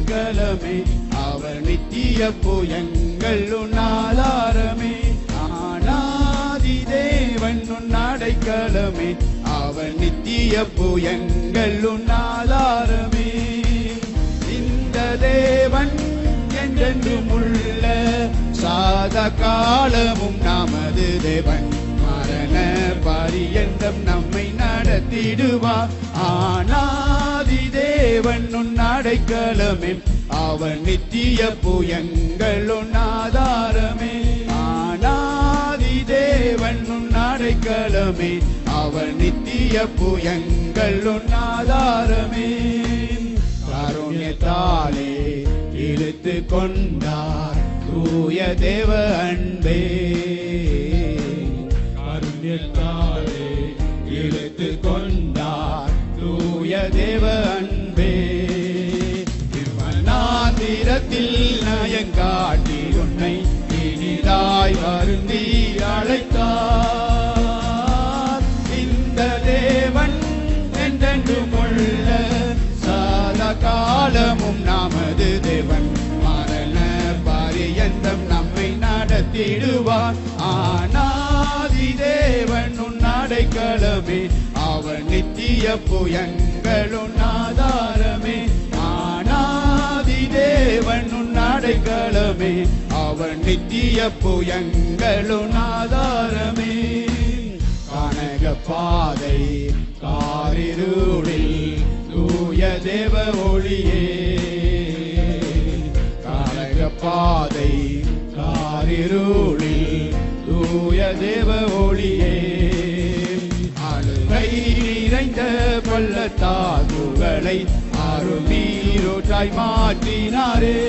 அடைக்கலமே, அவர் நித்தியப்பு எங்கள் ஆதாரமே. ஆனாதி தேவன் உன் அடைக்கலமே, அவர் நித்தியப்பு எங்கள் ஆதாரமே. இந்த தேவன் என்றென்றும் உள்ள சாதா காலமும் நமது தேவன், மரண பரியந்தம் நம்மை நடத்திடுவார். ஆனாதி தேவன் உன் அடைக்கலமே, அவர் நித்தியப்பு எங்கள் ஆதாரமே. ஆனாதி தேவன் உன் அடைக்கலமே, அவர் நித்தியப்பு எங்கள் ஆதாரமே. காருண்யத்தாலே இழுத்து கொண்டார் தூய தேவ அன்பே, காருண்யத்தாலே இழுத்து கொண்டார் தூய தேவ அன்பே. இவனாந்திரத்தில் நயங்காட்டி உன்னை இனிதாய் வருந்தி அழைத்தார். இந்த தேவன் என்றென்றும் உள்ள சாதா காலமும் நமது தேவன், மரண பரியந்தம் நம்மை நடத்திடுவார். ஆனாதி தேவன் உன் அடைக்கலமே, அவர் நித்தியப்பு எங்கள் ஆதாரமே. ஆனாதி தேவன் உன் அடைக்கலமே, அவர் நித்தியப்பு எங்கள் ஆதாரமே. கனக பாதை காரிருளில் தூய தேவ ஒளியே, கனக பாதை காரிருளில் தூய தேவ ஒளியே. அழுகை நிறைந்த பள்ளத்தாக்குகளை அருநீரோற்றாய் மாற்றினாரே.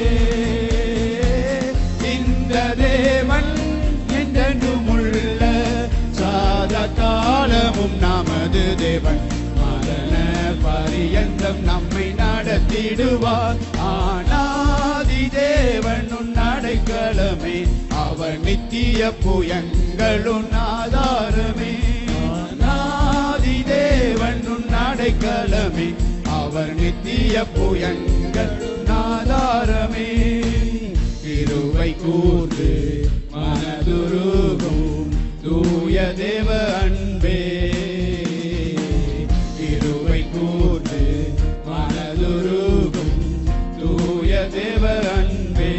இந்த தேவன் என்றென்றும் உள்ள சாதா காலமும் நமது தேவன், மரண பரியந்தம் நம்மை நடத்திடுவார். ஆனாதி தேவன் உன் அடைக்கலமே, அவர் நித்தியப்பு எங்கள் ஆதாரமே. ஆனாதி தேவன் உன் அடைக்கலமே, அவர் நித்தியப்பு எங்கள் ஆதாரமே. கிருபை கூர்ந்து மனதுருகும் தூய தேவ அன்பே, கிருபை கூர்ந்து மனதுருகும் தூய தேவ அன்பே.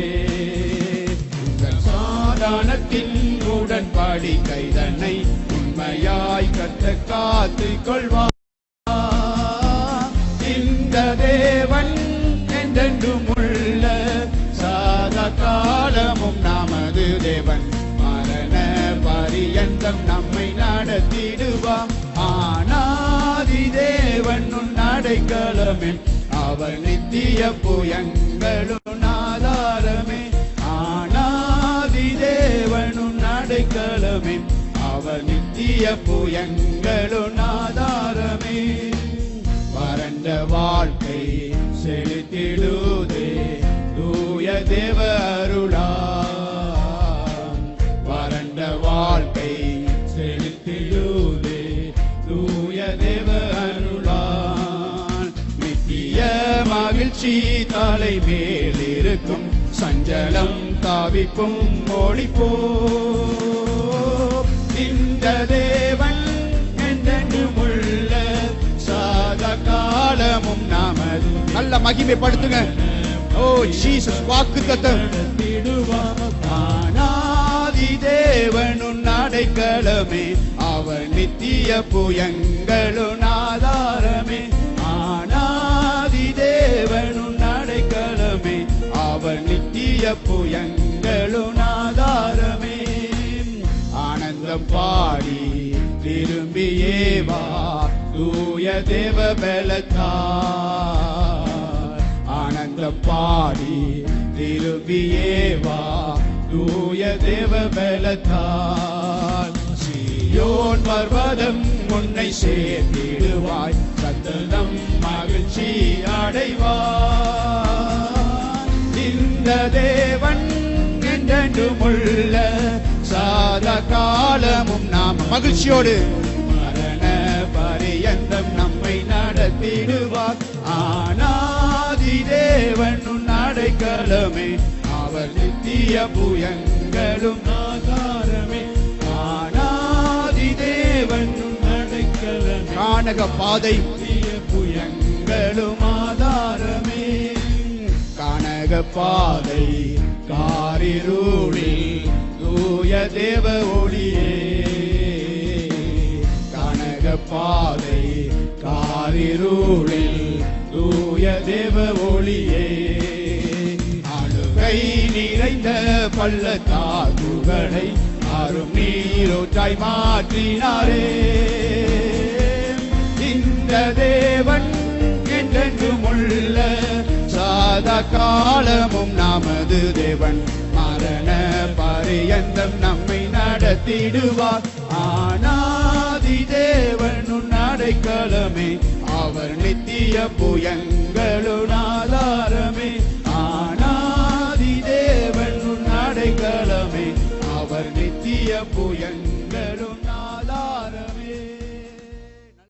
உங்கள் சாதானத்தின் உடன்படிக்கை தன்னை உண்மையாய் கத்த காத்து கொள்வார். இந்த தேவன் என்றென்றும் உள்ள சாதா காலமும் நமது தேவன், மரண பரியந்தம் நம்மை நடத்திடுவார். ஆனாதி தேவன் உன் அடைக்கலமே, அவர் நித்தியப்பு எங்கள் ஆதாரமே. ஆனாதி தேவன் உன் அடைக்கலமே, அவர் நித்தியப்பு எங்கள் ஆதாரமே. வறண்ட வாழ்க்கை செலுத்திடுதே தூய தேவ அருளால், வறண்ட வாழ்க்கை செலுத்திடுதே தூய தேவ அருளால். நித்திய மகிழ்ச்சி தலை மேல் இருக்கும், சஞ்சலம் தாவிப்பும் ஓடிப்போ. இந்த தேவன் என்றென்றும் உள்ள சாதா காலமும் நமது. நல்ல மகிமைப்படுத்துங்க. ஓ ஜீசஸ், வாக்குத்தத்தம். ஆனாதி தேவன் உன் அடைக்கலமே, அவர் நித்தியப்பு எங்கள் ஆதாரமே. ஆனாதி தேவன் உன் அடைக்கலமே, அவர் நித்தியப்பு எங்கள் ஆதாரமே. ஆனந்தம் பாடி திரும்பியே வா தூய தேவ பலத்தால், ஆனந்தம் பாடி திரும்பியே வா தூய தேவ பலத்தால். சீயோன் பர்வதம் உன்னை சேர்த்திடுவாய், சத்தம் மகிழ்ச்சி அடைவாய். இந்த தேவன் என்றென்றும் உள்ள சாதா காலமும் நாம் மகிழ்ச்சியோடு மரண பரியந்தம் நம்மை நடத்திடுவார். ஆனாதி தேவன் உன் நித்திய புயங்களும் ஆதாரமே ஆனாதி தேவன் அடைக்கலம் கானக பாதை நித்திய புயங்களும் ஆதாரமே கானக பாதை காரிருளில் தூய தேவ ஒளியே கானக பாதை காரிருளில் தூய தேவ ஒளியே அழுகை நிறைந்த பள்ளத்தாக்குகளை அரும் நீரோற்றாய் மாற்றினாரே இந்த தேவன் என்றென்றும் உள்ள சாதா காலமும் நமது தேவன் மரண பரியந்தம் நம்மை நடத்திடுவார் ஆனாதி தேவன் அடைக்கலமே அவர் நித்திய புயங்களும் ஆதாரமே ஆனாதி தேவன் அடைக்கலமே அவர் நித்திய புயங்கள்